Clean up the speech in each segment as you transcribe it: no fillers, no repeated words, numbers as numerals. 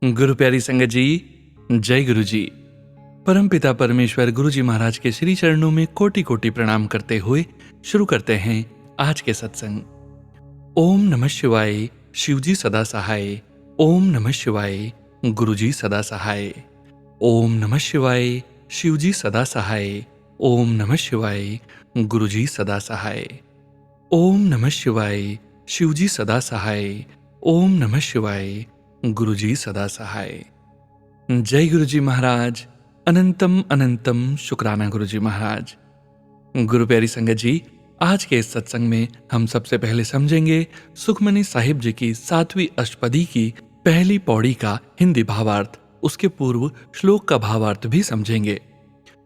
गुरु प्यारी संगत जी, जय गुरु जी। परमपिता परमेश्वर गुरु जी महाराज के श्री चरणों में कोटि कोटि प्रणाम करते हुए शुरू करते हैं आज के सत्संग। ओम नमः शिवाय, शिव जी सदा सहाय। ओम नमः शिवाय, गुरु जी सदा सहाय। ओम नमः शिवाय, शिव जी सदा सहाय। ओम नमः शिवाय, गुरु जी सदा सहाय। ओम नमः शिवाय, शिव जी सदा सहाय। ओम नमः शिवाय, गुरु जी सदा सहाय। जय गुरु जी महाराज। अनंतम अनंतम शुक्राना गुरु जी महाराज। गुरु प्यारी संगत जी, आज के इस सत्संग में हम सबसे पहले समझेंगे सुखमनी साहिब जी की 7वीं अष्टपदी की पहली पौड़ी का हिंदी भावार्थ। उसके पूर्व श्लोक का भावार्थ भी समझेंगे।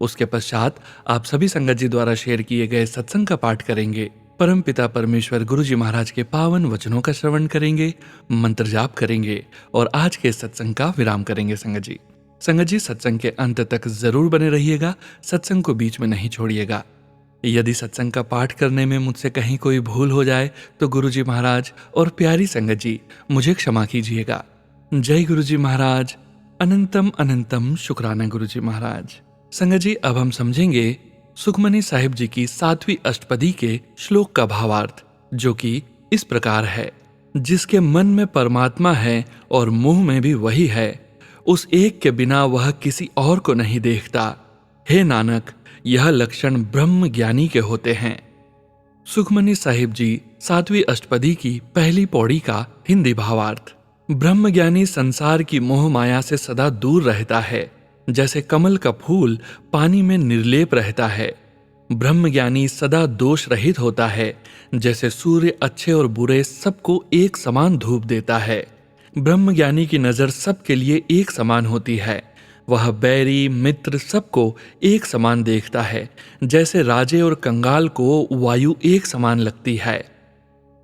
उसके पश्चात आप सभी संगत जी द्वारा शेयर किए गए सत्संग का पाठ करेंगे। परम पिता परमेश्वर गुरु जी महाराज के पावन वचनों का श्रवण करेंगे, मंत्र जाप करेंगे और आज के सत्संग का विराम करेंगे। संगत जी सत्संग के अंत तक जरूर बने रहिएगा, सत्संग को बीच में नहीं छोड़िएगा। यदि सत्संग का पाठ करने में मुझसे कहीं कोई भूल हो जाए तो गुरु जी महाराज और प्यारी संगत जी मुझे क्षमा कीजिएगा। जय गुरु जी महाराज। अनंतम अनंतम शुक्राना गुरु जी महाराज। संगत जी, अब हम समझेंगे सुखमनी साहिब जी की 7वीं अष्टपदी के श्लोक का भावार्थ, जो कि इस प्रकार है। जिसके मन में परमात्मा है और मुंह में भी वही है, उस एक के बिना वह किसी और को नहीं देखता। हे नानक, यह लक्षण ब्रह्म ज्ञानी के होते हैं। सुखमनी साहिब जी 7वीं अष्टपदी की पहली पौड़ी का हिंदी भावार्थ। ब्रह्म ज्ञानी संसार की मोह माया से सदा दूर रहता है, जैसे कमल का फूल पानी में निर्लेप रहता है। ब्रह्म ज्ञानी सदा दोष रहित होता है, जैसे सूर्य अच्छे और बुरे सबको एक समान धूप देता है। ब्रह्म ज्ञानी की नजर सबके लिए एक समान होती है। वह बैरी मित्र सबको एक समान देखता है, जैसे राजे और कंगाल को वायु एक समान लगती है।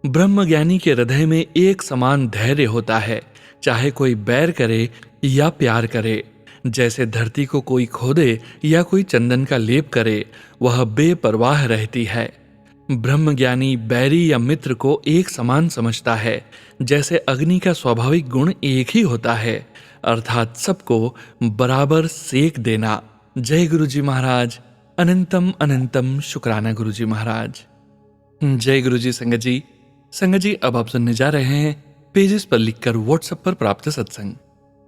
ब्रह्म ज्ञानी के हृदय में एक समान धैर्य होता है, चाहे कोई बैर करे या प्यार करे। जैसे धरती को कोई खोदे या कोई चंदन का लेप करे, वह बेपरवाह रहती है। ब्रह्मज्ञानी बैरी या मित्र को एक समान समझता है, जैसे अग्नि का स्वाभाविक गुण एक ही होता है, अर्थात सबको बराबर सेक देना। जय गुरु जी महाराज। अनंतम अनंतम शुक्राना गुरु जी महाराज। जय गुरु जी। संगत जी, अब आप सुनने जा रहे हैं पेजेस पर लिखकर व्हाट्सएप पर प्राप्त सत्संग।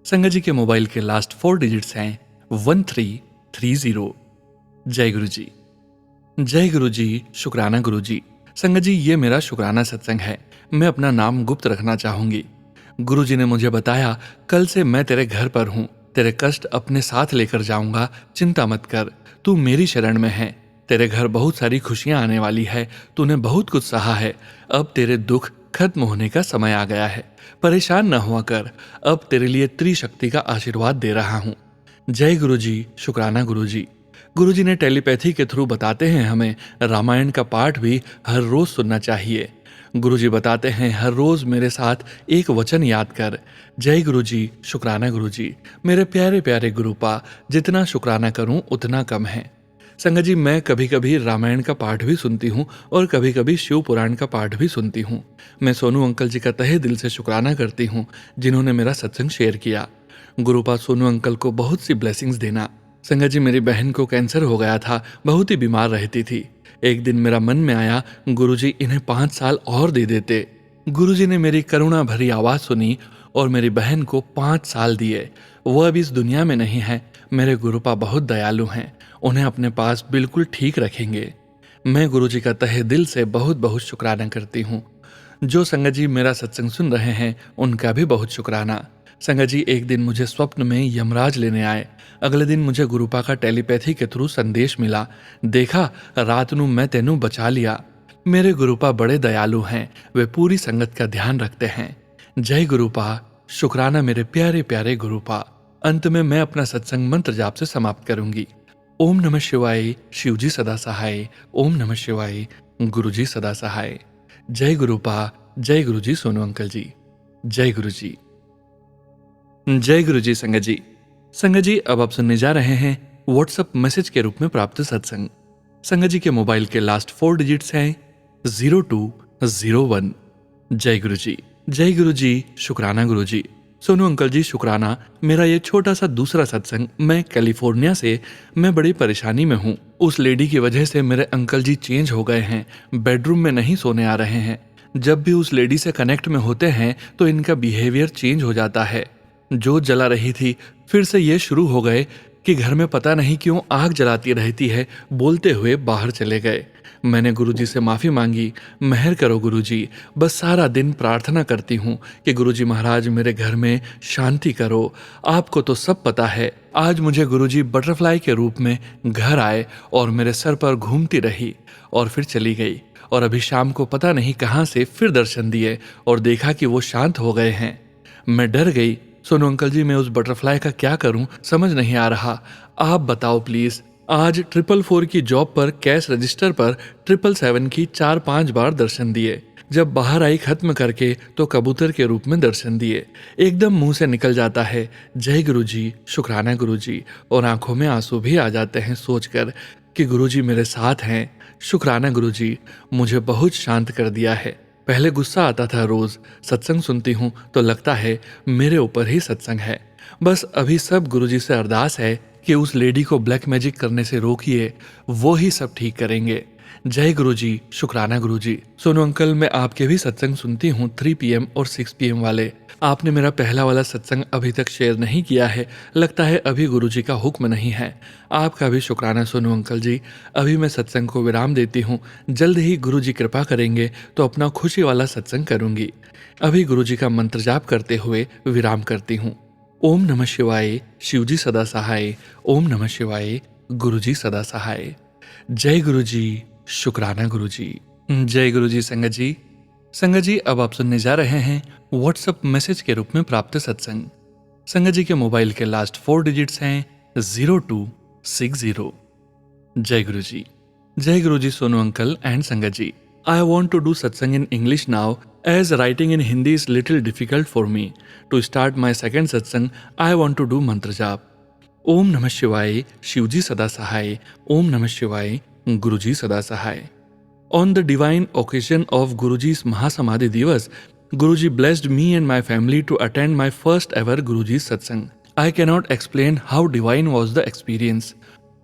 संगत जी के मोबाइल के लास्ट 4 डिजिट्स हैं 1330। जय गुरु जी। जय गुरु जी। शुक्राना गुरु जी। संगत जी, ये मेरा शुक्राना सत्संग है। मैं अपना नाम गुप्त रखना चाहूंगी। गुरु जी ने मुझे बताया, कल से मैं तेरे घर पर हूं, तेरे कष्ट अपने साथ लेकर जाऊंगा, चिंता मत कर, तू मेरी शरण में है। तेरे घर बहुत सारी खुशियां आने वाली है, तूने बहुत कुछ सहा है, अब तेरे दुख खत्म होने का समय आ गया है, परेशान न हुआ कर, अब तेरे लिए त्रिशक्ति का आशीर्वाद दे रहा हूं। जय गुरु जी। शुक्राना गुरु जी। गुरु जी ने टेलीपैथी के थ्रू बताते हैं हमें रामायण का पाठ भी हर रोज सुनना चाहिए। गुरु जी बताते हैं हर रोज मेरे साथ एक वचन याद कर। जय गुरु जी। शुक्राना गुरु जी। मेरे प्यारे प्यारे गुरुपा, जितना शुक्राना करूं उतना कम है। संगत जी, मैं कभी कभी रामायण का पाठ भी सुनती हूँ और कभी कभी शिव पुराण का पाठ भी सुनती हूँ। मैं सोनू अंकल जी का तहे दिल से शुक्राना करती हूँ, जिन्होंने मेरा सत्संग शेयर किया। गुरुपा सोनू अंकल को बहुत सी ब्लेसिंग्स देना। संगत जी, मेरी बहन को कैंसर हो गया था, बहुत ही बीमार रहती थी। एक दिन मेरा मन में आया, गुरुजी इन्हें 5 साल और दे देते। गुरुजी ने मेरी करुणा भरी आवाज सुनी और मेरी बहन को 5 साल दिए। वह अब इस दुनिया में नहीं है। मेरे गुरुपा बहुत दयालु हैं, उन्हें अपने पास बिल्कुल ठीक रखेंगे। मैं गुरुजी का तहे दिल से बहुत बहुत शुक्राना करती हूँ। जो संगत जी मेरा सत्संग सुन रहे हैं, उनका भी बहुत शुक्राना। संगत जी, एक दिन मुझे स्वप्न में यमराज लेने आए। अगले दिन मुझे गुरुपा का टेलीपैथी के थ्रू संदेश मिला, देखा रात नू मैं तेनू बचा लिया। मेरे गुरुपा बड़े दयालु हैं, वे पूरी संगत का ध्यान रखते हैं। जय गुरुपा। शुक्राना मेरे प्यारे प्यारे गुरुपा। अंत में मैं अपना सत्संग मंत्र जाप से समाप्त करूंगी। ओम नमः शिवाय, शिव जी सदा सहाय। ओम नमः शिवाय, गुरु जी सदा सहाय। जय गुरुपा। जय गुरु जी। सोनू अंकल जी। जय गुरु जी। जय गुरु जी। संगत जी, अब आप सुनने जा रहे हैं व्हाट्सएप मैसेज के रूप में प्राप्त सत्संग। संगत जी के मोबाइल के लास्ट 4 डिजिट्स हैं 0201। जय गुरु जी। जय गुरु जी। शुक्राना गुरु जी। सोनू अंकल जी शुक्राना। मेरा ये छोटा सा दूसरा सत्संग, मैं कैलिफोर्निया से, मैं बड़ी परेशानी में हूँ। उस लेडी की वजह से मेरे अंकल जी चेंज हो गए हैं, बेडरूम में नहीं सोने आ रहे हैं। जब भी उस लेडी से कनेक्ट में होते हैं तो इनका बिहेवियर चेंज हो जाता है। जोत जला रही थी, फिर से ये शुरू हो गए कि घर में पता नहीं क्यों आग जलाती रहती है, बोलते हुए बाहर चले गए। मैंने गुरुजी से माफ़ी मांगी। मेहर करो गुरुजी, बस सारा दिन प्रार्थना करती हूँ कि गुरुजी महाराज मेरे घर में शांति करो। आपको तो सब पता है, आज मुझे गुरुजी बटरफ्लाई के रूप में घर आए और मेरे सर पर घूमती रही और फिर चली गई। और अभी शाम को पता नहीं कहाँ से फिर दर्शन दिए और देखा कि वो शांत हो गए हैं। मैं डर गई। सोनू अंकल जी, मैं उस बटरफ्लाई का क्या करूं, समझ नहीं आ रहा। आप बताओ प्लीज। आज 444 की जॉब पर कैश रजिस्टर पर 777 की 4-5 बार दर्शन दिए। जब बाहर आई खत्म करके तो कबूतर के रूप में दर्शन दिए। एकदम मुंह से निकल जाता है जय गुरुजी, शुक्राना गुरुजी, और आंखों में आंसू भी आ जाते हैं सोचकर कि गुरुजी मेरे साथ हैं। शुक्राना गुरुजी, मुझे बहुत शांत कर दिया है। पहले गुस्सा आता था, रोज सत्संग सुनती हूँ तो लगता है मेरे ऊपर ही सत्संग है। बस अभी सब गुरुजी से अरदास है कि उस लेडी को ब्लैक मैजिक करने से रोकिए, वो ही सब ठीक करेंगे। जय गुरुजी, शुक्राना गुरुजी। सोनू अंकल, मैं आपके भी सत्संग सुनती हूँ, 3 PM और 6 PM वाले। आपने मेरा पहला वाला सत्संग अभी तक शेयर नहीं किया है, लगता है अभी गुरुजी का हुक्म नहीं है। आपका भी शुक्राना सोनू अंकल जी। अभी मैं सत्संग को विराम देती हूँ, जल्द ही गुरुजी कृपा करेंगे तो अपना खुशी वाला सत्संग करूंगी। अभी गुरुजी का मंत्र जाप करते हुए विराम करती हूँ। ओम नमः शिवाय, शिवजी सदा सहाय। ओम नमः शिवाय, गुरुजी सदा सहाय। जय गुरुजी, शुक्राना गुरुजी। जय गुरुजी। संगत जी, संगत जी, अब आप सुनने जा रहे हैं व्हाट्सएप मैसेज के रूप में प्राप्त सत्संग। संगत जी के मोबाइल के लास्ट 4 डिजिट्स हैं 0260। जय गुरुजी। जय गुरुजी सोनू अंकल एंड संगत जी। I want to do satsang in English now, as writing in Hindi is little difficult for me. To start my second satsang, I want to do mantra jap. Om Namah Shivaya, Shivji Sada Sahai. Om Namah Shivaya, Guruji Sada Sahai. On the divine occasion of Guruji's Mahasamadhi Divas, Guruji blessed me and my family to attend my first ever Guruji's satsang. I cannot explain how divine was the experience.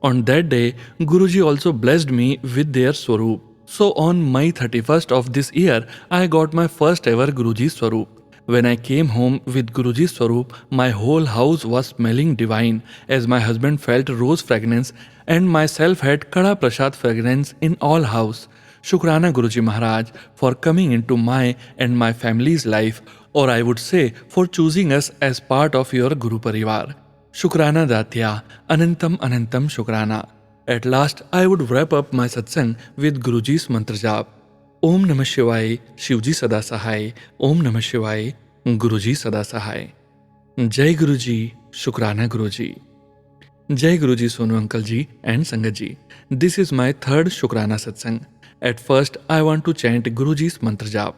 On that day, Guruji also blessed me with their Swaroop. So on May 31st of this year, I got my first ever Guruji Swaroop. When I came home with Guruji Swaroop, my whole house was smelling divine, as my husband felt rose fragrance and myself had Kada Prasad fragrance in all house. Shukrana Guruji Maharaj for coming into my and my family's life, or I would say for choosing us as part of your Guru Parivar. Shukrana Datya, Anantam Anantam Shukrana. At last, I would wrap up my satsang with Guruji's mantra jap. Om Namah Shivaya, Shivji Sada Sahai. Om Namah Shivaya, Guruji Sada Sahai. Jai Guruji, Shukrana Guruji. Jai Guruji Sonu Uncle Ji and Sangat Ji. This is my third Shukrana satsang. At first, I want to chant Guruji's mantra jap.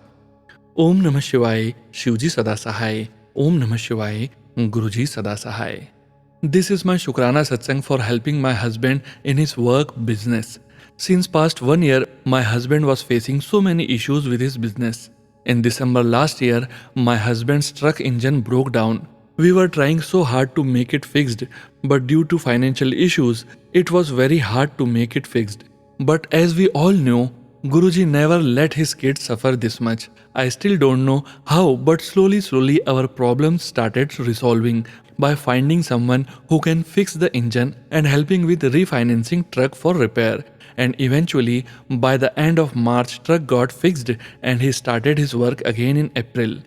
Om Namah Shivaya, Shivji Sada Sahai. Om Namah Shivaya, Guruji Sada Sahai. This is my Shukrana satsang for helping my husband in his work business. Since past 1 year, my husband was facing so many issues with his business. In December last year, my husband's truck engine broke down. We were trying so hard to make it fixed, but due to financial issues, it was very hard to make it fixed. But as we all know, Guruji never let his kids suffer this much. I still don't know how, but slowly our problems started resolving by finding someone who can fix the engine and helping with refinancing truck for repair. And eventually, by the end of March, truck got fixed and he started his work again in April.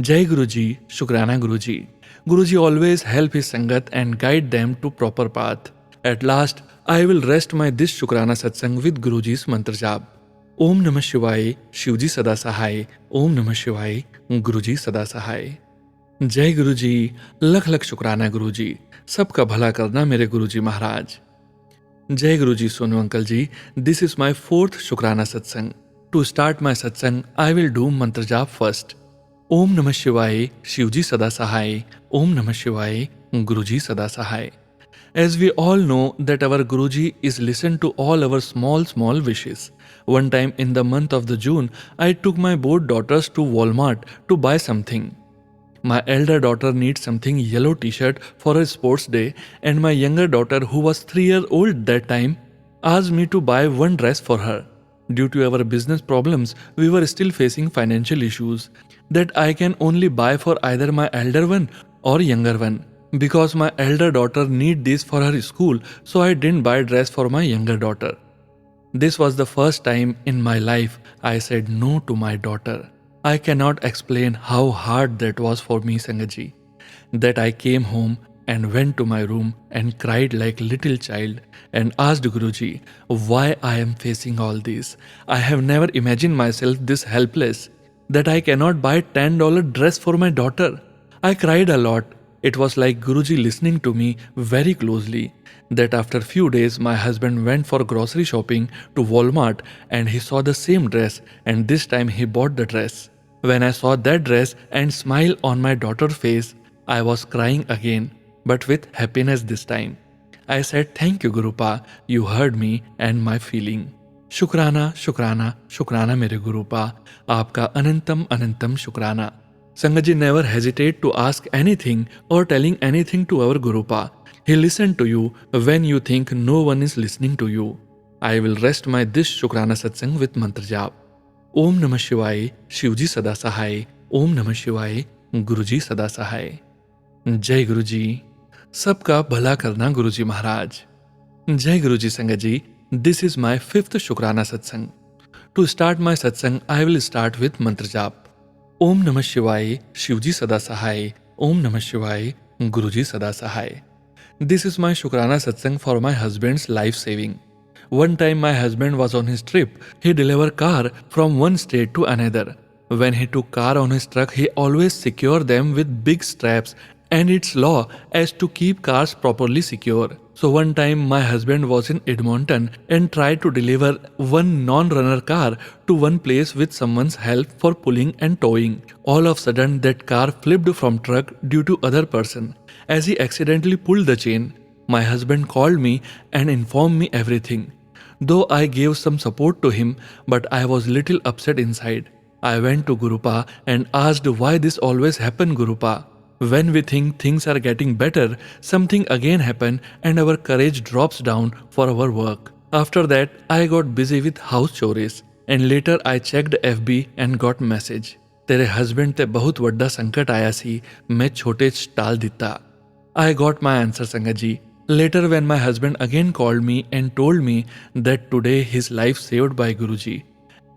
Jai Guruji, Shukrana Guruji. Guruji always help his Sangat and guide them to proper path. At last, I will rest my this Shukrana satsang with Guruji's mantra jap. Om Namah Shivaya, Shivji Sada Sahai. Om Namah Shivaya, Guruji Sada Sahai. जय गुरुजी, लख लख शुक्राना गुरुजी, सबका भला करना मेरे गुरुजी महाराज। जय Guruji Sonu uncle ji, this is my 4th shukrana सत्संग। To start my सत्संग, I will do मंत्र जाप फर्स्ट। ओम नमः शिवाय, शिवजी सदा सहाय। ओम नमः शिवाय, गुरुजी सदा सहाय। As we all know that our Guruji is listened to all our small wishes. One time in the month of the June, I took my both daughters to Walmart to buy something. My elder daughter needs something yellow t-shirt for her sports day, and my younger daughter, who was 3 years old that time, asked me to buy one dress for her. Due to our business problems, we were still facing financial issues that I can only buy for either my elder one or younger one. Because my elder daughter need this for her school, so I didn't buy dress for my younger daughter. This was the first time in my life I said no to my daughter. I cannot explain how hard that was for me, Sangaji. That I came home and went to my room and cried like little child and asked Guruji why I am facing all this. I have never imagined myself this helpless, that I cannot buy $10 dress for my daughter. I cried a lot. It was like Guruji listening to me very closely. That after few days my husband went for grocery shopping to Walmart and he saw the same dress, and this time he bought the dress. When I saw that dress and smile on my daughter's face, I was crying again, but with happiness this time. I said, "Thank you Gurupa, you heard me and my feeling." शुक्राना शुक्राना शुक्राना मेरे गुरुपा, आपका अनंतम अनंतम शुक्राना. Sangaji never hesitate to ask anything or telling anything to our Gurupa. He listened to you when you think no one is listening to you. I will rest my this Shukrana Satsang with mantra jap. Om Namah Shivaya, Shivji Sada Sahai. Om Namah Shivaya, Guruji Sada Sahai. जय गुरु जी. सबका भला करना गुरुजी महाराज. जय गुरुजी संगत. This is my 5th Shukrana Satsang. To start my satsang, I will start with mantra jap. Om Namah Shivaya, Shivji Sada Sahai. Om Namah Shivaya, Guruji Sada Sahai. This is my Shukrana Satsang for my husband's life saving. One time my husband was on his trip. He delivered car from one state to another. When he took car on his truck, he always secured them with big straps, and it's law as to keep cars properly secure. So one time my husband was in Edmonton and tried to deliver one non-runner car to one place with someone's help for pulling and towing. All of a sudden that car flipped from truck due to other person. As he accidentally pulled the chain, my husband called me and informed me everything. Though I gave some support to him, but I was little upset inside. I went to Gurupa and asked why this always happen, Gurupa. When we think things are getting better, something again happen and our courage drops down for our work. After that, I got busy with house chores, and later I checked FB and got message. तेरे husband ते बहुत वड्डा संकट आया सी, मैं छोटे टाल दिता. I got my answer, Sangaji. Later when my husband again called me and told me that today his life saved by Guruji.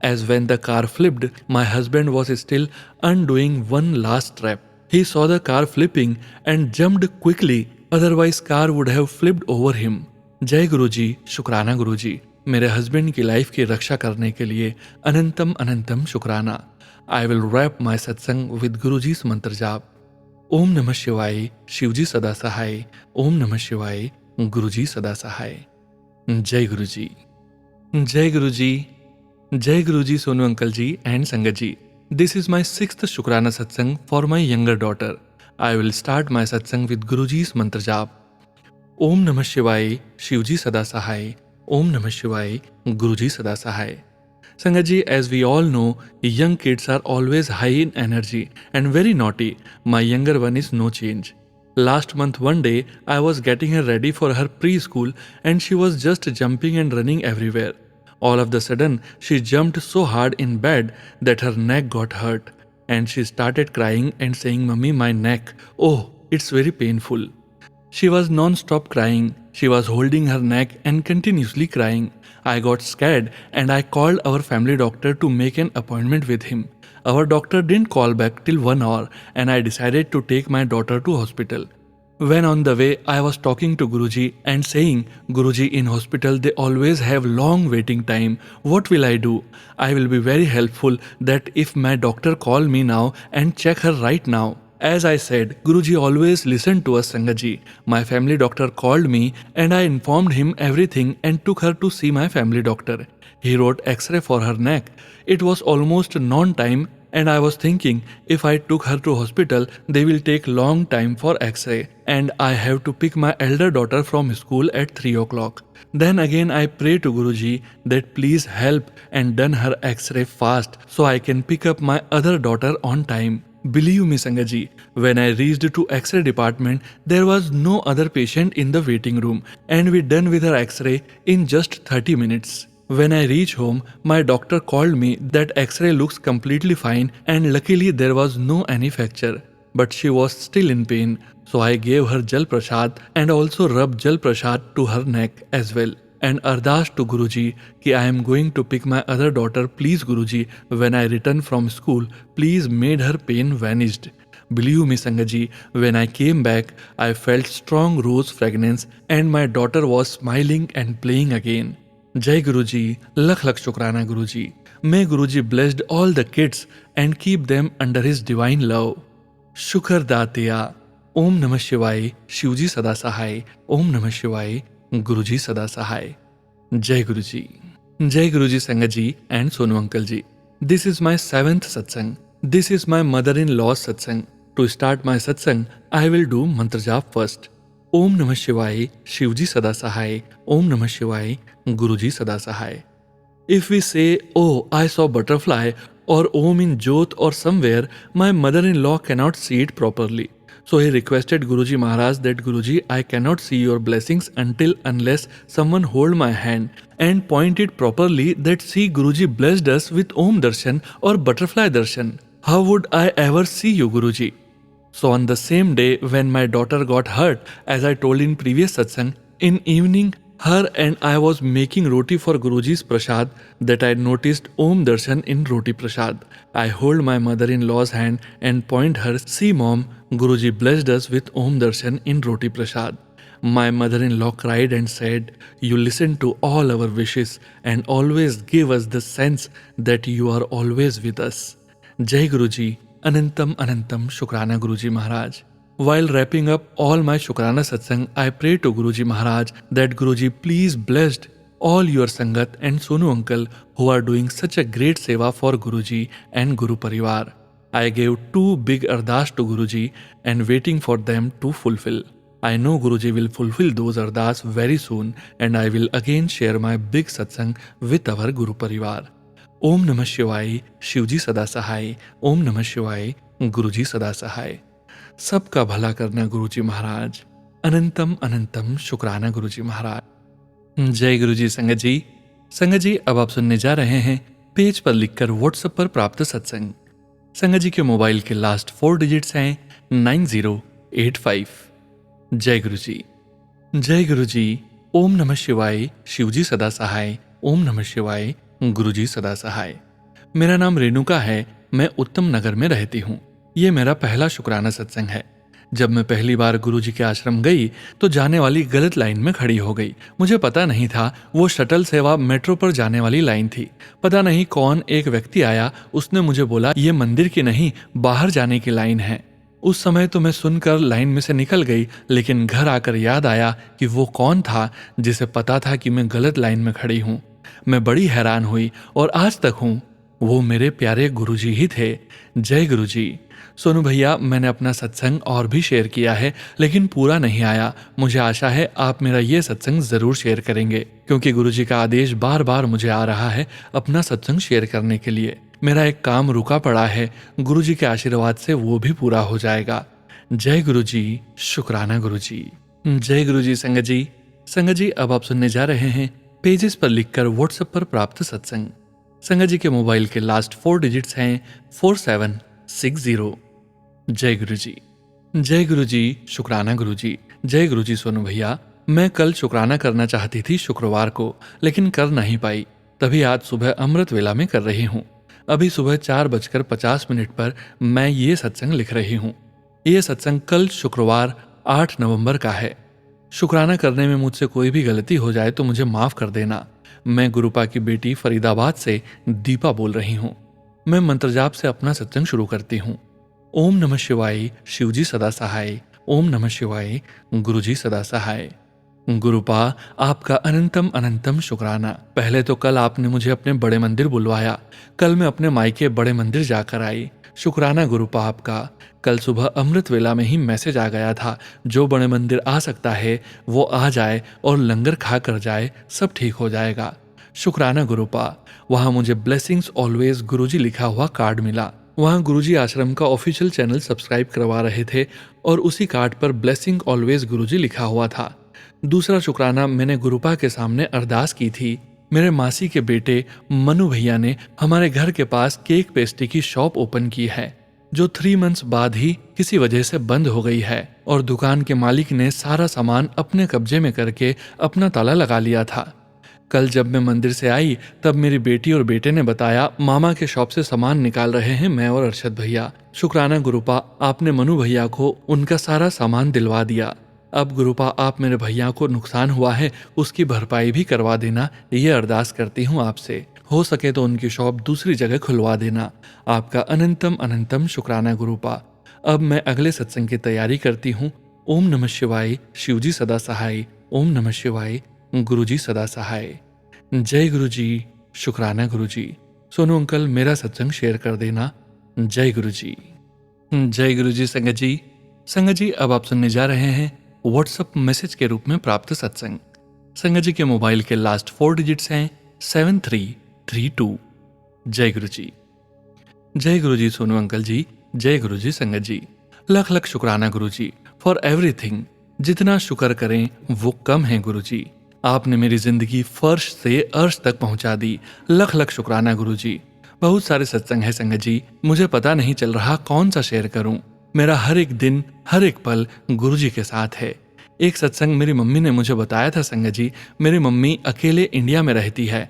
As when the car flipped, my husband was still undoing one last step. He saw the car flipping and jumped quickly, otherwise car would have flipped over him. जय गुरुजी, शुक्राना गुरुजी. मेरे husband की life की रक्षा करने के लिए अनंतम अनंतम शुक्राना. I will wrap my satsang with Guruji's mantra jap. Om Namah Shivaya, Shivji Sada Sahai. Om Namah Shivaya, Guruji Sada Sahai. जय गुरुजी. जय गुरुजी. जय Guruji Sonu uncle ji and संगत जी. This is my 6th Shukrana Satsang for my younger daughter. I will start my satsang with Guruji's mantra jap. Om Namah Shivaya, Shivji Sada Sahai. Om Namah Shivaya, Guruji Sada Sahai. Sangaji, as we all know, young kids are always high in energy and very naughty. My younger one is no change. Last month one day, I was getting her ready for her preschool and she was just jumping and running everywhere. All of the sudden, she jumped so hard in bed that her neck got hurt. And she started crying and saying, "Mummy, my neck. Oh, it's very painful." She was non-stop crying. She was holding her neck and continuously crying. I got scared and I called our family doctor to make an appointment with him. Our doctor didn't call back till 1 hour and I decided to take my daughter to hospital. When on the way, I was talking to Guruji and saying, "Guruji, in hospital they always have long waiting time. What will I do? I will be very helpful that if my doctor call me now and check her right now." As I said, Guruji always listened to us, Sangaji. My family doctor called me and I informed him everything and took her to see my family doctor. He wrote X-ray for her neck. It was almost non-time and I was thinking if I took her to hospital, they will take long time for X-ray and I have to pick my elder daughter from school at 3 o'clock. Then again I pray to Guruji that please help and done her X-ray fast so I can pick up my other daughter on time. Believe me, Sangaji, when I reached to X-ray department, there was no other patient in the waiting room, and we done with her X-ray in just 30 minutes. When I reached home, my doctor called me that X-ray looks completely fine, and luckily there was no any fracture. But she was still in pain, so I gave her Jal Prasad and also rubbed Jal Prasad to her neck as well. And ardas to Guruji कि I am going to pick my other daughter, please Guruji, when I return from school, please made her pain vanished. Believe me Sangaji, when I came back, I felt strong rose fragrance and my daughter was smiling and playing again. Jai Guruji, lakh lakh shukrana Guruji. May Guruji blessed all the kids and keep them under his divine love. शुक्र दातिया. ओम नमः शिवाय. शिवजी सदा सहाय. ओम नमः शिवाय. गुरुजी सदा सहाय. जय गुरुजी. जय Guruji sangat ji and Sonu uncle ji. This is my 7th satsang. This is my mother in law satsang. To start my satsang I will do मंत्र जाप फर्स्ट. ओम नमः शिवाय. शिवजी सदा सहाय. ओम नमः शिवाय. गुरुजी सदा सहाय. If we say, oh, I saw butterfly or Om in Jyot or somewhere, my mother-in-law cannot see it properly. So he requested Guruji Maharaj that Guruji, I cannot see your blessings unless someone hold my hand and point it properly that see Guruji blessed us with Om Darshan or butterfly Darshan. How would I ever see you Guruji? So on the same day when my daughter got hurt, as I told in previous satsang, in evening, her and I was making roti for Guruji's prasad that I noticed Om Darshan in roti prasad. I hold my mother-in-law's hand and point her, see mom, Guruji blessed us with Om Darshan in roti prasad. My mother-in-law cried and said, you listen to all our wishes and always give us the sense that you are always with us. Jai Guruji, Anantam Anantam Shukrana Guruji Maharaj. While wrapping up all my Shukrana Satsang, I pray to Guruji Maharaj that Guruji please blessed all your Sangat and Sonu uncle who are doing such a great seva for Guruji and Guru Parivar. I gave 2 big ardas to Guruji and waiting for them to fulfill. I know Guruji will fulfill those ardas very soon and I will again share my big Satsang with our Guru Parivar. Om Namah Shivaya, Shivji Sada Sahai. Om Namah Shivaya, Guruji Sada Sahai. सबका भला करना गुरुजी महाराज. अनंतम अनंतम शुक्राना गुरुजी महाराज. जय गुरुजी. संगत जी, संगत जी अब आप सुनने जा रहे हैं पेज पर लिखकर व्हाट्सएप पर प्राप्त सत्संग. संगत जी के मोबाइल के लास्ट 4 डिजिट्स हैं 9085. जय गुरुजी. जय गुरुजी. ओम नमः शिवाय. शिवजी सदा सहाय. ओम नमः शिवाय. गुरुजी सदा सहाय. मेरा नाम रेणुका है. मैं उत्तम नगर में रहती हूँ. ये मेरा पहला शुक्राना सत्संग है. जब मैं पहली बार गुरुजी के आश्रम गई तो जाने वाली गलत लाइन में खड़ी हो गई. मुझे पता नहीं था वो शटल सेवा मेट्रो पर जाने वाली लाइन थी. पता नहीं कौन एक व्यक्ति आया, उसने मुझे बोला ये मंदिर की नहीं बाहर जाने की लाइन है. उस समय तो मैं सुनकर लाइन में से निकल गई, लेकिन घर आकर याद आया कि वो कौन था जिसे पता था कि मैं गलत लाइन में खड़ी हूँ. मैं बड़ी हैरान हुई और आज तक हूँ. वो मेरे प्यारे गुरुजी ही थे. जय गुरुजी. सोनू भैया, मैंने अपना सत्संग और भी शेयर किया है लेकिन पूरा नहीं आया. मुझे आशा है आप मेरा ये सत्संग जरूर शेयर करेंगे क्योंकि गुरुजी का आदेश बार बार मुझे आ रहा है अपना सत्संग शेयर करने के लिए. मेरा एक काम रुका पड़ा है, गुरुजी के आशीर्वाद से वो भी पूरा हो जाएगा. जय गुरुजी. शुक्राना गुरुजी. जय गुरुजी. संगत जी, संगत जी अब आप सुनने जा रहे हैं पेजेस पर लिखकर व्हाट्सएप पर प्राप्त सत्संग. संगत जी के मोबाइल के लास्ट 4 डिजिट्स हैं 4760. जय गुरुजी. जय गुरुजी. शुक्राना गुरुजी. जय गुरुजी. सोनू भैया, मैं कल शुक्राना करना चाहती थी शुक्रवार को, लेकिन कर नहीं पाई. तभी आज सुबह अमृत वेला में कर रही हूँ. अभी सुबह 4:50 पर मैं ये सत्संग लिख रही हूँ. ये सत्संग कल शुक्रवार 8 नवंबर का है. शुक्राना करने में मुझसे कोई भी गलती हो जाए तो मुझे माफ कर देना. मैं गुरुपा की बेटी फरीदाबाद से दीपा बोल रही हूँ. मैं मंत्र जाप से अपना सत्संग शुरू करती हूँ. ओम नमः शिवाय. शिवजी सदा सहाय. ओम नमः शिवाय. गुरुजी सदा सहाय. गुरुपा, आपका अनंतम अनंतम शुक्राना. पहले तो कल आपने मुझे अपने बड़े मंदिर बुलवाया. कल मैं अपने मायके बड़े मंदिर जाकर आई. शुक्राना गुरुपा आपका. कल सुबह अमृत वेला में ही मैसेज आ गया था, जो बड़े मंदिर आ सकता है वो आ जाए और लंगर खा कर जाए, सब ठीक हो जाएगा. शुक्राना गुरुपा. वहाँ मुझे ब्लेसिंग्स ऑलवेज गुरुजी लिखा हुआ कार्ड मिला. वहाँ गुरुजी आश्रम का ऑफिशियल चैनल सब्सक्राइब करवा रहे थे और उसी कार्ड पर ब्लेसिंग ऑलवेज गुरुजी लिखा हुआ था। दूसरा शुक्राना मैंने गुरुपा के सामने अरदास की थी। मेरे मासी के बेटे मनु भैया ने हमारे घर के पास केक पेस्ट्री की शॉप ओपन की है, जो 3 मंथ्स बाद ही किसी वजह से बंद हो गई है और दुकान के मालिक ने सारा सामान अपने कब्जे में करके अपना ताला लगा लिया था। कल जब मैं मंदिर से आई तब मेरी बेटी और बेटे ने बताया मामा के शॉप से सामान निकाल रहे हैं मैं और अरशद भैया। शुक्राना गुरुपा, आपने मनु भैया को उनका सारा सामान दिलवा दिया। अब गुरुपा आप मेरे भैया को नुकसान हुआ है उसकी भरपाई भी करवा देना, ये अरदास करती हूँ आपसे। हो सके तो उनकी शॉप दूसरी जगह खुलवा देना। आपका अनंतम अनंतम शुक्राना गुरुपा। अब मैं अगले सत्संग की तैयारी करती हूँ। ओम नमः शिवाय, शिवजी सदा सहाय। ओम नमः शिवाय, गुरुजी सदा सहाय। जय गुरुजी, शुक्राना गुरुजी। सोनू अंकल मेरा सत्संग शेयर कर देना। जय गुरुजी। जय गुरुजी संगत जी। संगत जी अब आप सुनने जा रहे हैं व्हाट्सएप मैसेज के रूप में प्राप्त सत्संग। संगत जी के मोबाइल के लास्ट 4 डिजिट्स हैं 7332। जय गुरुजी। जय गुरुजी सोनू अंकल जी। जय गुरुजी संगत जी। लख लख शुक्राना गुरुजी फॉर एवरीथिंग। जितना शुक्र करें वो कम है गुरुजी। आपने मेरी जिंदगी फर्श से अर्श तक पहुंचा दी। लख लख शुक्राना गुरुजी। बहुत सारे सत्संग है संगत जी, मुझे पता नहीं चल रहा कौन सा शेयर करूं। मेरा हर एक दिन हर एक पल गुरुजी के साथ है। एक सत्संग मेरी मम्मी ने मुझे बताया था संगत जी। मेरी मम्मी अकेले इंडिया में रहती है।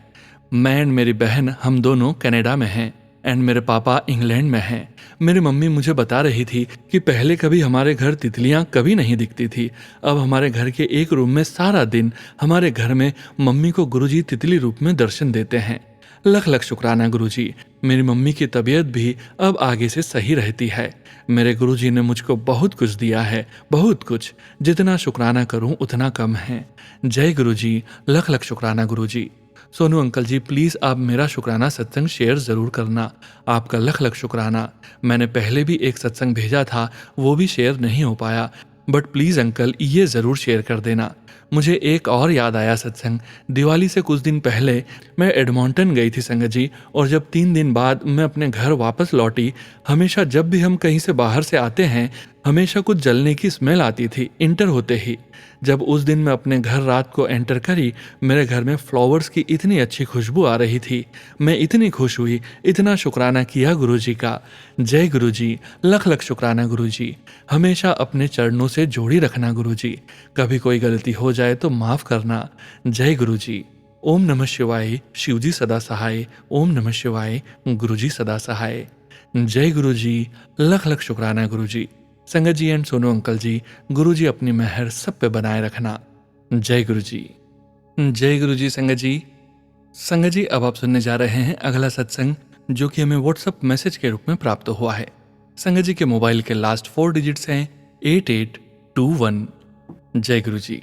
मैं एंड मेरी बहन हम दोनों कनाडा में हैं एंड मेरे पापा इंग्लैंड में हैं। मेरी मम्मी मुझे बता रही थी कि पहले कभी हमारे घर तितलियां कभी नहीं दिखती थी। अब हमारे घर के एक रूम में सारा दिन हमारे घर में मम्मी को गुरुजी तितली रूप में दर्शन देते हैं। लख लख शुक्राना गुरुजी। मेरी मम्मी की तबीयत भी अब आगे से सही रहती है। मेरे गुरुजी ने मुझको बहुत कुछ दिया है, बहुत कुछ। जितना शुक्राना करूं उतना कम है। जय गुरुजी। लख लख शुक्राना गुरुजी। सोनू अंकल जी प्लीज आप मेरा शुक्राना सत्संग शेयर जरूर करना। आपका लख लख शुक्राना। मैंने पहले भी एक सत्संग भेजा था, वो भी शेयर नहीं हो पाया, बट प्लीज अंकल ये जरूर शेयर कर देना। मुझे एक और याद आया सत्संग। दिवाली से कुछ दिन पहले मैं एडमॉन्टन गई थी संगत जी, और जब 3 दिन बाद मैं अपने घर वापस लौटी, हमेशा जब भी हम कहीं से बाहर से आते हैं हमेशा कुछ जलने की स्मेल आती थी इंटर होते ही। जब उस दिन मैं अपने घर रात को एंटर करी, मेरे घर में फ्लावर्स की इतनी अच्छी खुशबू आ रही थी। मैं इतनी खुश हुई, इतना शुक्राना किया गुरुजी का। जय गुरुजी। लख लख शुक्राना गुरुजी। हमेशा अपने चरणों से जोड़ी रखना गुरुजी। कभी कोई गलती हो जाए तो माफ करना। जय गुरुजी। ओम नमः शिवाय, शिवजी सदा सहाय। ओम नमः शिवाय, गुरुजी सदा सहाय। जय गुरुजी। लख लख शुक्राना गुरुजी। संगत जी एंड सोनू अंकल जी, गुरुजी अपनी मेहर सब पे बनाए रखना। जय गुरुजी। जय गुरुजी संगत जी। संगत जी अब आप सुनने जा रहे हैं अगला सत्संग, जो कि हमें व्हाट्सएप मैसेज के रूप में प्राप्त हुआ है। संगत जी के मोबाइल के लास्ट 4 डिजिट्स हैं 8821। जय गुरुजी।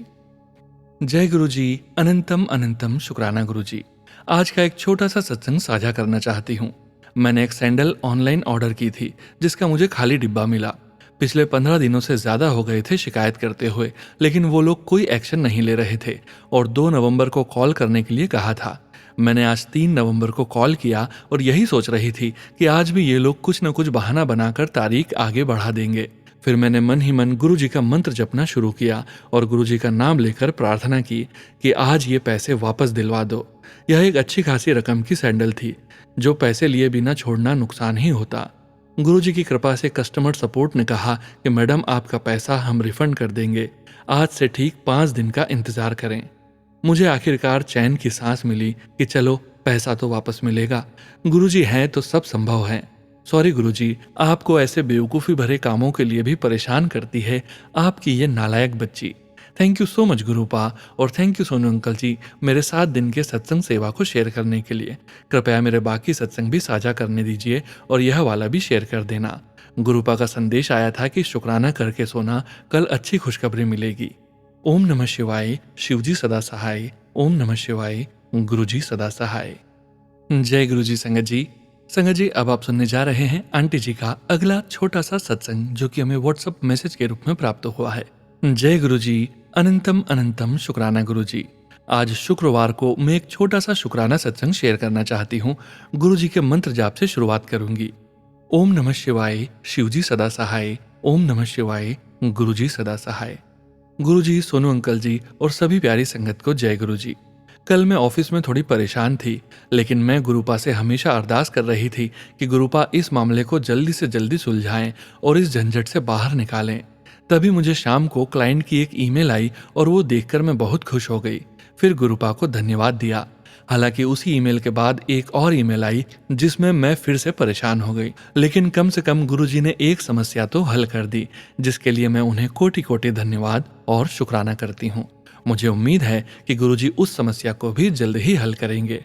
जय गुरुजी। अनंतम अनंतम शुक्राना गुरुजी। आज का एक छोटा सा सत्संग साझा करना चाहती हूँ। मैंने एक सैंडल ऑनलाइन ऑर्डर की थी जिसका मुझे खाली डिब्बा मिला। पिछले 15 दिनों से ज्यादा हो गए थे शिकायत करते हुए, लेकिन वो लोग कोई एक्शन नहीं ले रहे थे और 2 नवंबर को कॉल करने के लिए कहा था। मैंने आज 3 नवंबर को कॉल किया और यही सोच रही थी कि आज भी ये लोग कुछ न कुछ बहाना बनाकर तारीख आगे बढ़ा देंगे। फिर मैंने मन ही मन गुरुजी का मंत्र जपना शुरू किया और गुरुजी का नाम लेकर प्रार्थना की कि आज ये पैसे वापस दिलवा दो। यह एक अच्छी खासी रकम की सैंडल थी, जो पैसे लिए बिना छोड़ना नुकसान ही होता। गुरुजी की कृपा से कस्टमर सपोर्ट ने कहा कि मैडम आपका पैसा हम रिफंड कर देंगे, आज से ठीक 5 दिन का इंतजार करें। मुझे आखिरकार चैन की सांस मिली कि चलो पैसा तो वापस मिलेगा। गुरुजी हैं तो सब संभव है। सॉरी गुरुजी, आपको ऐसे बेवकूफ़ी भरे कामों के लिए भी परेशान करती है आपकी ये नालायक बच्ची। थैंक यू सो मच गुरुपा, और थैंक यू सोनू अंकल जी मेरे 7 दिन के सत्संग सेवा को शेयर करने के लिए। कृपया मेरे बाकी सत्संग भी साझा करने दीजिए और यह वाला भी शेयर कर देना। गुरुपा का संदेश आया था कि शुक्राना करके सोना, कल अच्छी खुशखबरी मिलेगी। ओम नमः शिवाय, शिवजी सदा सहाय। ओम नमः शिवाय, गुरुजी सदा सहाय। जय गुरुजी संगत जी। संगत जी अब आप सुनने जा रहे हैं आंटी जी का अगला छोटा सा सत्संग, जो कि हमें व्हाट्सएप मैसेज के रूप में प्राप्त हुआ है। जय गुरुजी। अनंतम अनंतम शुक्राना गुरुजी। आज शुक्रवार को मैं एक छोटा सा शुक्राना सत्संग शेयर करना चाहती हूँ। गुरुजी के मंत्र जाप से शुरुआत करूंगी। ओम नमः शिवाय, शिवजी सदा सहाय। ओम नमः शिवाय, गुरुजी सदा सहाय। गुरुजी, सोनू अंकल जी और सभी प्यारी संगत को जय गुरुजी। कल मैं ऑफिस में थोड़ी परेशान थी, लेकिन मैं गुरुपा से हमेशा अरदास कर रही थी कि गुरुपा इस मामले को जल्दी से जल्दी सुलझाएं और इस झंझट से बाहर निकालें। तभी मुझे शाम को क्लाइंट की एक ईमेल आई और वो देखकर मैं बहुत खुश हो गई। फिर गुरुपा को धन्यवाद दिया। हालांकि उसी ईमेल के बाद एक और ईमेल आई जिसमें मैं फिर से परेशान हो गई, लेकिन कम से कम गुरुजी ने एक समस्या तो हल कर दी, जिसके लिए मैं उन्हें कोटि कोटि धन्यवाद और शुक्राना करती हूँ। मुझे उम्मीद है कि गुरुजी उस समस्या को भी जल्द ही हल करेंगे।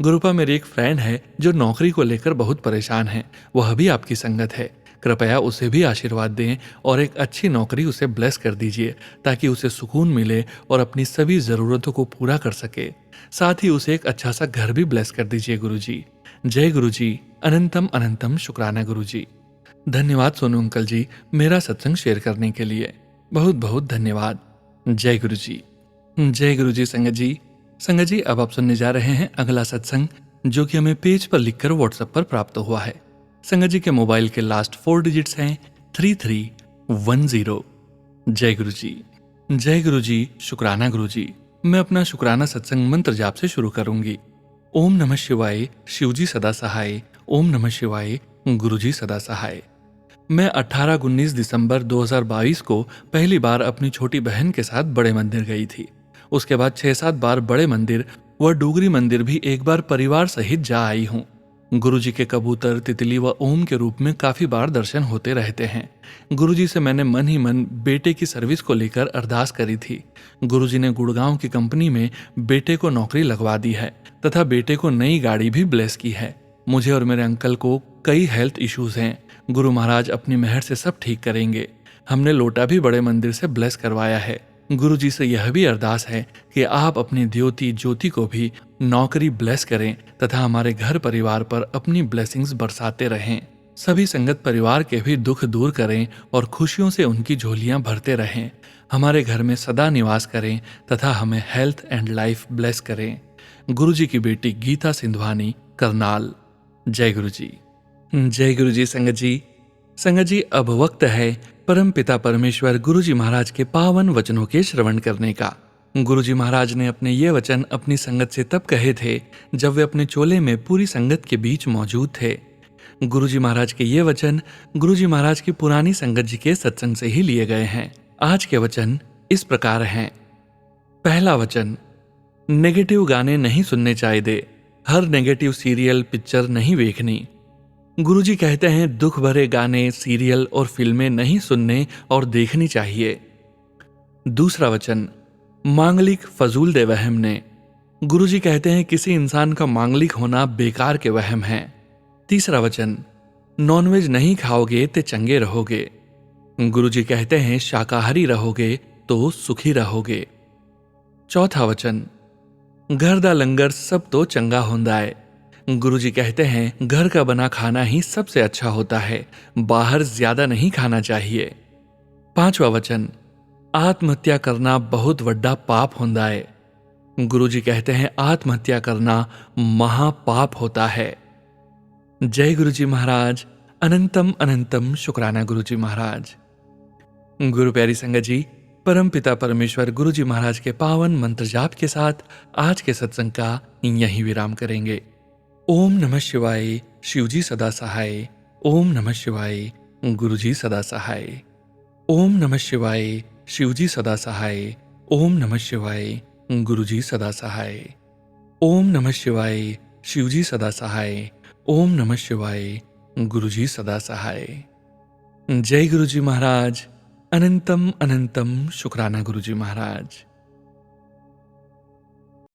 गुरुपा मेरी एक फ्रेंड है जो नौकरी को लेकर बहुत परेशान है। वह भी आपकी संगत है। कृपया उसे भी आशीर्वाद दें और एक अच्छी नौकरी उसे ब्लेस कर दीजिए, ताकि उसे सुकून मिले और अपनी सभी जरूरतों को पूरा कर सके। साथ ही उसे एक अच्छा सा घर भी ब्लेस कर दीजिए गुरुजी। जय गुरुजी, अनंतम अनंतम शुक्राना गुरुजी। धन्यवाद सोनू अंकल जी, मेरा सत्संग शेयर करने के लिए बहुत बहुत धन्यवाद। जय गुरुजी। जय गुरुजी संगत जी। संगत जी, अब आप सुनने जा रहे हैं अगला सत्संग, जो कि हमें पेज पर लिखकर व्हाट्सएप पर प्राप्त हुआ है। संगत जी के मोबाइल के लास्ट 4 डिजिट्स हैं 3310। जय गुरुजी। जय गुरुजी, शुक्राना गुरुजी। मैं अपना शुक्राना सत्संग मंत्र जाप से शुरू करूंगी। ओम नमः शिवाय, शिवजी सदा सहाय। ओम नमः शिवाय, गुरुजी सदा सहाय। मैं 18-19 दिसंबर 2022 को पहली बार अपनी छोटी बहन के साथ बड़े मंदिर गई थी। उसके बाद 6-7 बार बड़े मंदिर व डूगरी मंदिर भी एक बार परिवार सहित जा आई हूँ। गुरुजी के कबूतर, तितली व ओम के रूप में काफी बार दर्शन होते रहते हैं। गुरुजी से मैंने मन ही मन बेटे की सर्विस को लेकर अरदास करी थी। गुरुजी ने गुड़गांव की कंपनी में बेटे को नौकरी लगवा दी है तथा बेटे को नई गाड़ी भी ब्लेस की है। मुझे और मेरे अंकल को कई हेल्थ इश्यूज हैं। गुरु महाराज अपनी मेहर से सब ठीक करेंगे। हमने लोटा भी बड़े मंदिर से ब्लेस करवाया है। गुरुजी से यह भी अरदास है कि आप अपनी द्योति ज्योति को भी नौकरी ब्लेस करें तथा हमारे घर परिवार पर अपनी ब्लेसिंग्स बरसाते रहें। सभी संगत परिवार के भी दुख दूर करें और खुशियों से उनकी झोलियां भरते रहें। हमारे घर में सदा निवास करें तथा हमें हेल्थ एंड लाइफ ब्लेस करें। गुरुजी की बेटी गीता सिंधवानी, करनाल। जय गुरुजी। जय गुरुजी संगत जी। संगत जी, अब वक्त है परम पिता परमेश्वर गुरुजी महाराज के पावन वचनों के श्रवण करने का। गुरुजी महाराज ने अपने ये वचन अपनी संगत से तब कहे थे जब वे अपने चोले में पूरी संगत के बीच मौजूद थे। गुरुजी महाराज के ये वचन गुरुजी महाराज की पुरानी संगत जी के सत्संग से ही लिए गए हैं। आज के वचन इस प्रकार हैं। पहला वचन, नेगेटिव गाने नहीं सुनने चाहिए। हर नेगेटिव सीरियल पिक्चर नहीं देखनी। गुरुजी कहते हैं दुख भरे गाने, सीरियल और फिल्में नहीं सुनने और देखनी चाहिए। दूसरा वचन, मांगलिक फजूल दे वहम ने। गुरुजी कहते हैं किसी इंसान का मांगलिक होना बेकार के वहम है। तीसरा वचन, नॉनवेज नहीं खाओगे तो चंगे रहोगे। गुरुजी कहते हैं शाकाहारी रहोगे तो सुखी रहोगे। चौथा वचन, घर दा लंगर सब तो चंगा होंदा है। गुरुजी कहते हैं घर का बना खाना ही सबसे अच्छा होता है, बाहर ज्यादा नहीं खाना चाहिए। पांचवा वचन, आत्महत्या करना बहुत वड्डा पाप होंदा है। गुरुजी कहते हैं आत्महत्या करना महापाप होता है। जय गुरुजी महाराज। अनंतम अनंतम शुक्राना गुरुजी महाराज। गुरु प्यारी संगत जी, परम पिता परमेश्वर गुरुजी महाराज के पावन मंत्र जाप के साथ आज के सत्संग का यहीं विराम करेंगे। ओम नमः शिवाय, शिवजी सदा सहाय। ओम नमः शिवाय, गुरुजी सदा सहाय। ओम नमः शिवाय, शिवजी सदा सहाय। ओम नमः शिवाय, गुरुजी सदा सहाय। ओम नमः शिवाय, शिवजी सदा सहाय। ओम नमः शिवाय, गुरुजी सदा सहाय। जय गुरुजी महाराज। अनंतम अनंतम शुक्राना गुरुजी महाराज।